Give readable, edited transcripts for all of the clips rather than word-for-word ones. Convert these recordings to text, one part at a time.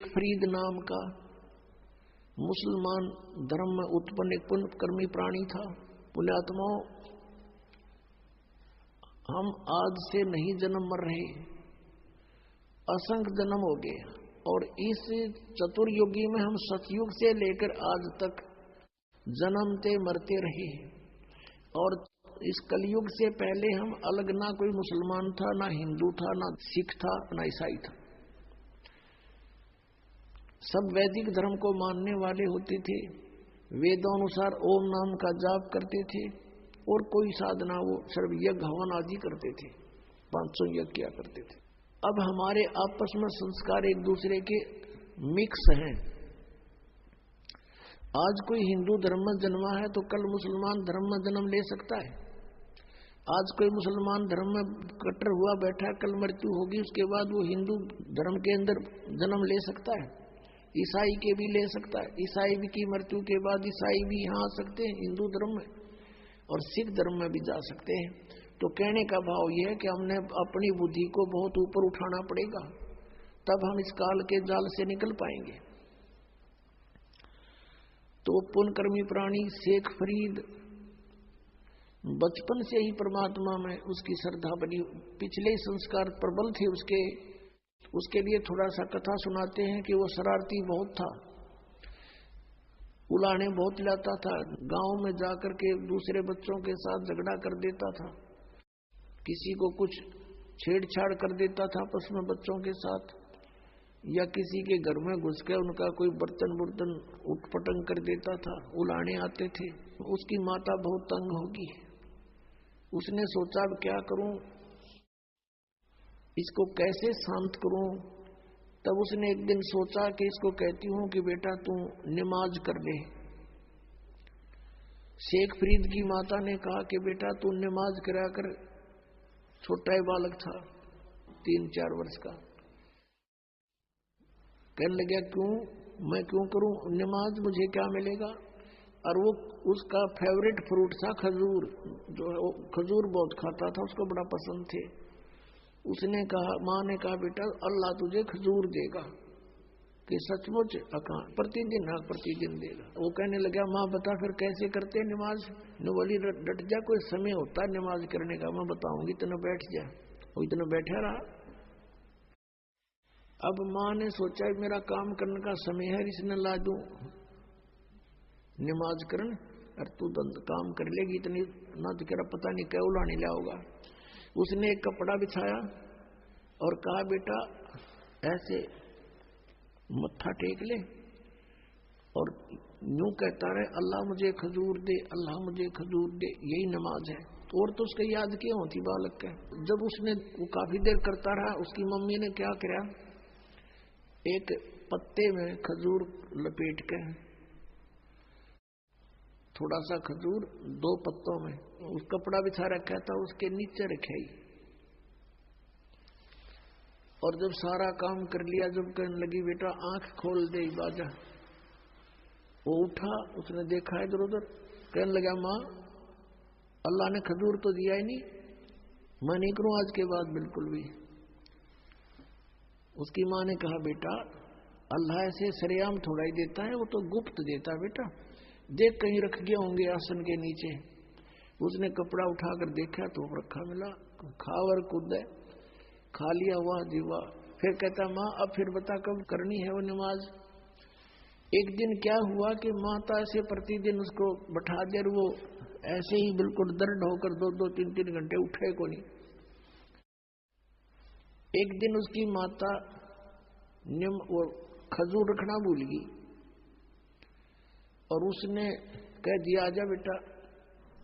फरीद नाम का मुसलमान धर्म में उत्पन्न एक पुण्यकर्मी प्राणी था। पुण्यात्माओं, हम आज से नहीं जन्म मर रहे, असंख्य जन्म हो गए, और इस चतुर्युगी में हम सतयुग से लेकर आज तक जन्मते मरते रहे। और इस कलयुग से पहले हम अलग, ना कोई मुसलमान था, ना हिंदू था, ना सिख था, ना ईसाई था। सब वैदिक धर्म को मानने वाले होते थे, वेदों अनुसार ओम नाम का जाप करते थे, और कोई साधना वो सर्व यज्ञ हवन आदि करते थे, 500 यज्ञ किया करते थे। अब हमारे आपस में संस्कार एक दूसरे के मिक्स हैं। आज कोई हिंदू धर्म में जन्मा है तो कल मुसलमान धर्म में जन्म ले सकता है। आज कोई मुसलमान धर्म में कट्टर हुआ बैठा है, कल मृत्यु होगी, उसके बाद वो हिंदू धर्म के अंदर जन्म ले सकता है, ईसाई के भी ले सकता है। ईसाई की मृत्यु के बाद ईसाई भी यहाँ आ सकते हैं हिंदू धर्म में, और सिख धर्म में भी जा सकते हैं। तो कहने का भाव यह है कि हमने अपनी बुद्धि को बहुत ऊपर उठाना पड़ेगा, तब हम इस काल के जाल से निकल पाएंगे। तो पुण्यकर्मी प्राणी शेख फरीद बचपन से ही परमात्मा में उसकी श्रद्धा बनी, पिछले संस्कार प्रबल थे उसके लिए थोड़ा सा कथा सुनाते हैं कि वो शरारती बहुत था, उलाने बहुत लाता था, गांव में जाकर के दूसरे बच्चों के साथ झगड़ा कर देता था, किसी को कुछ छेड़छाड़ कर देता था आपस में बच्चों के साथ, या किसी के घर में घुस के उनका कोई बर्तन उटपटंग कर देता था, उलाने आते थे। उसकी माता बहुत तंग होगी, उसने सोचा अब क्या करूं, इसको कैसे शांत करूं। तब उसने एक दिन सोचा कि इसको कहती हूं कि बेटा तू नमाज कर ले। शेख फरीद की माता ने कहा कि बेटा तू नमाज करा कर। छोटा ही बालक था, 3-4 वर्ष का। कहने लगा क्यों, मैं क्यों करूं नमाज, मुझे क्या मिलेगा। और वो उसका फेवरेट फ्रूट था खजूर, जो खजूर बहुत खाता था, उसको बड़ा पसंद थे। उसने कहा, माँ ने कहा बेटा अल्लाह तुझे खजूर देगा, कि सचमुच प्रतिदिन देगा। वो कहने लगा माँ बता फिर कैसे करते नमाज। न बोली डट जा, कोई समय होता है नमाज करने का, मैं बताऊंगी, इतना बैठ जा। वो इतना बैठा रहा। अब माँ ने सोचा मेरा काम करने का समय है, इसने ला दूं नमाज करन, और तू काम कर लेगी इतनी ना, तो कह रहा पता नहीं क्या उलाने लाओगा। उसने एक कपड़ा बिछाया और कहा बेटा ऐसे मत्था टेक ले और यूं कहता रहे अल्लाह मुझे खजूर दे, अल्लाह मुझे खजूर दे, यही नमाज है। और तो उसके याद क्यों होती बालक के। जब उसने वो काफी देर करता रहा, उसकी मम्मी ने क्या किया, एक पत्ते में खजूर लपेट के, थोड़ा सा खजूर 2 पत्तों में उस कपड़ा बिछा रखा था, उसके नीचे रखे। और जब सारा काम कर लिया, जब कहने लगी बेटा आंख खोल दे बाजा, वो उठा, उसने देखा इधर उधर, कहने लगा माँ अल्लाह ने खजूर तो दिया ही नहीं, मैं नहीं करूं आज के बाद बिल्कुल भी। उसकी माँ ने कहा बेटा अल्लाह ऐसे सरेआम थोड़ा ही देता है, वो तो गुप्त देता है बेटा, देख कहीं रख गया होंगे आसन के नीचे। उसने कपड़ा उठाकर देखा तो रखा मिला, खावर कूद खा लिया, वाह जीवा। फिर कहता माँ अब फिर बता कब करनी है वो नमाज। एक दिन क्या हुआ कि माता ऐसे प्रतिदिन उसको बैठा दे, वो ऐसे ही बिल्कुल दर्द होकर 2-2, 3-3 घंटे उठे को नहीं। एक दिन उसकी माता वो खजूर रखना भूल गई और उसने कह दिया आजा बेटा।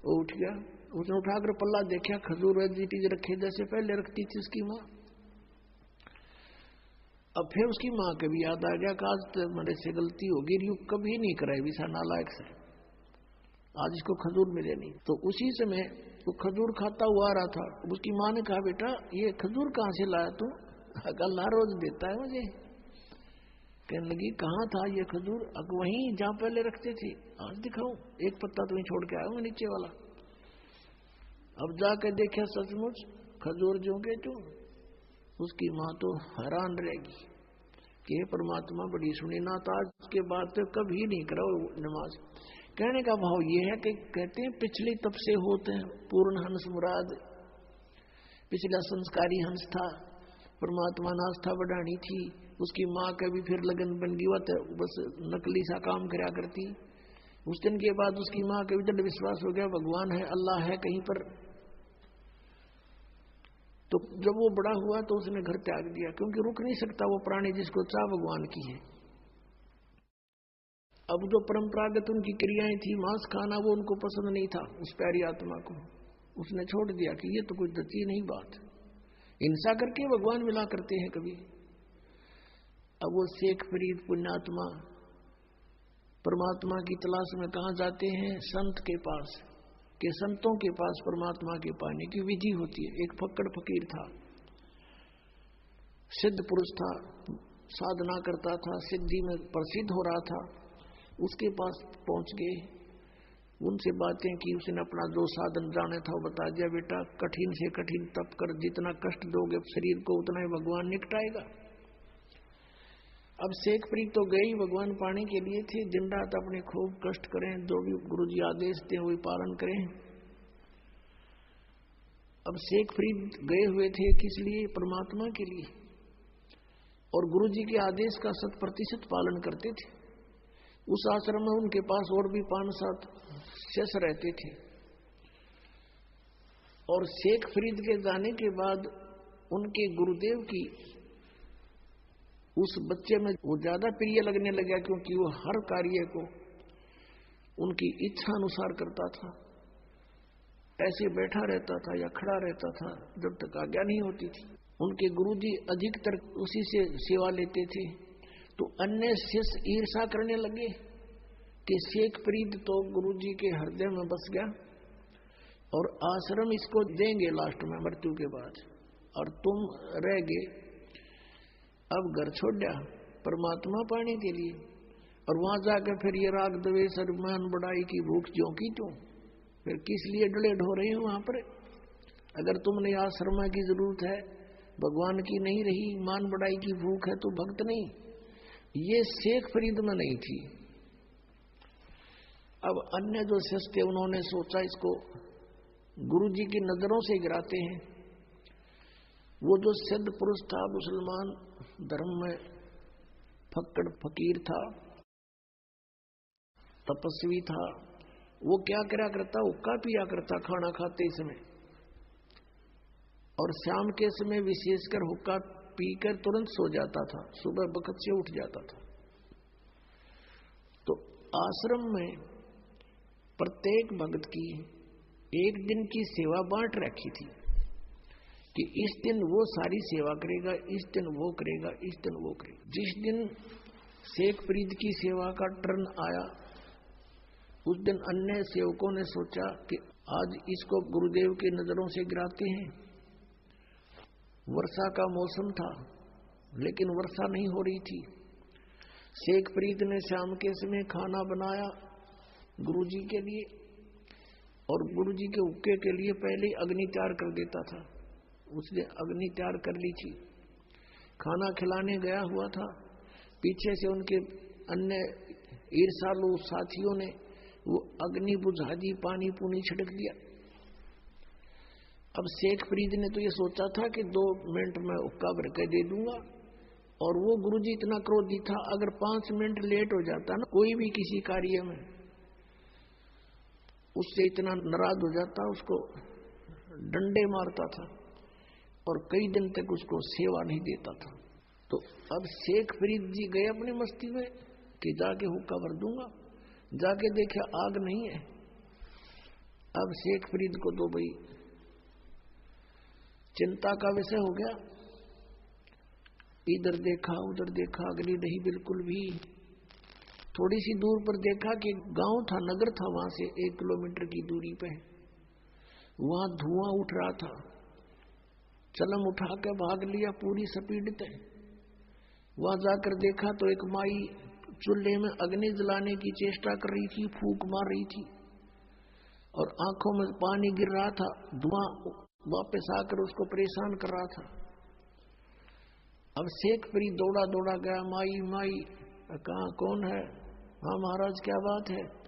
वो उठ गया, उसने उठाकर पल्ला देखा, खजूर वेजिटीज रखे जैसे पहले रखती थी उसकी माँ। अब फिर उसकी माँ के भी याद आ गया कि आज तो मेरे से गलती होगी, यू कभी नहीं कराई विसा नालायक से, आज इसको खजूर मिले नहीं। तो उसी समय वो खजूर खाता हुआ आ रहा था। उसकी माँ ने कहा बेटा ये खजूर कहाँ से लाया तू, अल्लाह रोज देता है मुझे। कहने लगी कहाँ था ये खजूर, वहीं जहाँ पहले रखते थे, आज दिखाऊं, एक पत्ता तुम्हें छोड़ के आया हूँ नीचे वाला। अब जाकर देखा सचमुच खजूर जो के जो। उसकी माँ तो हैरान रहेगी, कि हे परमात्मा बड़ी सुनी ना, तो आज के बाद तो कभी नहीं करो नमाज। कहने का भाव ये है कि कहते हैं पिछले तप से होते हैं पूर्ण हंस मुराद। पिछला संस्कारी हंस था, परमात्मा ने आस्था बढ़ानी थी, उसकी माँ का भी फिर लगन बन गई, तो बस नकली सा काम करा करती। उस दिन के बाद उसकी माँ का भी दृढ़ विश्वास हो गया भगवान है, अल्लाह है कहीं पर। तो जब वो बड़ा हुआ तो उसने घर त्याग दिया, क्योंकि रुक नहीं सकता वो प्राणी जिसको चाह भगवान की है। अब जो परंपरागत उनकी क्रियाएं थी, मांस खाना, वो उनको पसंद नहीं था उस प्यारी आत्मा को। उसने छोड़ दिया कि ये तो कुछ दची नहीं बात, हिंसा करके भगवान मिला करते हैं कभी। अब वो शेख फरीद पुण्यात्मा परमात्मा की तलाश में कहां जाते हैं? संत के पास, के संतों के पास परमात्मा के पाने की विधि होती है। एक फक्कड़ फकीर था, सिद्ध पुरुष था, साधना करता था, सिद्धि में प्रसिद्ध हो रहा था। उसके पास पहुंच गए, उनसे बातें की, उसने अपना जो साधन जाने था वो बता दिया, बेटा कठिन से कठिन तप कर, जितना कष्ट दोगे शरीर को उतना ही भगवान निपटाएगा। अब शेख फरीद तो गए ही भगवान पाने के लिए थे, दिन रात अपने खूब कष्ट करें, जो भी गुरुजी आदेश दें वही पालन करें। अब शेख फरीद गए हुए थे किस लिए? परमात्मा के लिए, और गुरुजी के आदेश का 100% पालन करते थे। उस आश्रम में उनके पास और भी 5-7 शिष्य रहते थे। और शेख फरीद के जाने के बाद उनके गुरुदेव की उस बच्चे में वो ज्यादा प्रिय लगने लगा, क्योंकि वो हर कार्य को उनकी इच्छा अनुसार करता था। ऐसे बैठा रहता था या खड़ा रहता था जब तक आज्ञा नहीं होती थी। उनके गुरुजी अधिकतर उसी से सेवा लेते थे। तो अन्य शिष्य ईर्षा करने लगे कि शेख फरीद तो गुरुजी के हृदय में बस गया और आश्रम इसको देंगे लास्ट में मृत्यु के बाद, और तुम रह गए अब घर छोड़ दिया परमात्मा पाने के लिए, और वहां जाकर फिर ये राग द्वेष अभिमान बढ़ाई की भूख ज्यों की त्यों, फिर किस लिए डले ढो रहे हो वहां पर? अगर तुमने आश्रम की जरूरत है, भगवान की नहीं रही, मान बढ़ाई की भूख है, तो भक्त नहीं। ये शेख फरीद में नहीं थी। अब अन्य जो शिष्य थे उन्होंने सोचा इसको गुरुजी की नजरों से गिराते हैं। वो जो सिद्ध पुरुष था, मुसलमान धर्म में फक्कड़ फकीर था, तपस्वी था, वो क्या करा करता? हुक्का पिया करता खाना खाते समय, और शाम के समय विशेषकर हुक्का पीकर तुरंत सो जाता था, सुबह वक्त से उठ जाता था। तो आश्रम में प्रत्येक भक्त की एक दिन की सेवा बांट रखी थी कि इस दिन वो सारी सेवा करेगा, इस दिन वो करेगा, इस दिन वो करेगा। जिस दिन शेख फरीद की सेवा का टर्न आया, उस दिन अन्य सेवकों ने सोचा कि आज इसको गुरुदेव की नजरों से गिराते हैं। वर्षा का मौसम था लेकिन वर्षा नहीं हो रही थी। शेख फरीद ने शाम के समय खाना बनाया गुरुजी के लिए, और गुरुजी के हुक्के के लिए पहले अग्नि तैयार कर देता था। उसने अग्नि तैयार कर ली थी, खाना खिलाने गया हुआ था। पीछे से उनके अन्य ईर्षालु साथियों ने वो अग्नि बुझा दी, पानी पूनी छिड़क दिया। अब शेख फरीद ने तो ये सोचा था कि 2 मिनट में हुक्का भर के दे दूंगा, और वो गुरुजी इतना क्रोधी था, अगर 5 मिनट लेट हो जाता ना कोई भी किसी कार्य में, उससे इतना नाराज हो जाता, उसको डंडे मारता था और कई दिन तक उसको सेवा नहीं देता था। तो अब शेख फरीद जी गए अपनी मस्ती में कि जाके हुक्का भर दूंगा, जाके देखा आग नहीं है। अब शेख फरीद को तो भाई चिंता का विषय हो गया, इधर देखा उधर देखा, अग्नि नहीं बिल्कुल भी। थोड़ी सी दूर पर देखा कि गांव था, नगर था, वहां से 1 किलोमीटर की दूरी पे वहां धुआं उठ रहा था। चलम उठा के भाग लिया पूरी स्पीड पे। वहां जाकर देखा तो एक माई चूल्हे में अग्नि जलाने की चेष्टा कर रही थी, फूंक मार रही थी, और आंखों में पानी गिर रहा था। धुआं वापस आकर उसको परेशान कर रहा था। अब शेख परी दौड़ा दौड़ा गया, माई माई। कहा कौन है? हाँ महाराज क्या बात है?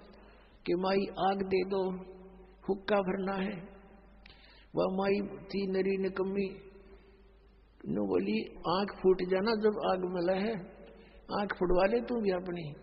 कि माई आग दे दो, हुक्का भरना है। वह माई थी नरी निकम्मी, नो बोली आंख फूट जाना जब आग में लहे, आंख फुटवा ले तू भी अपनी।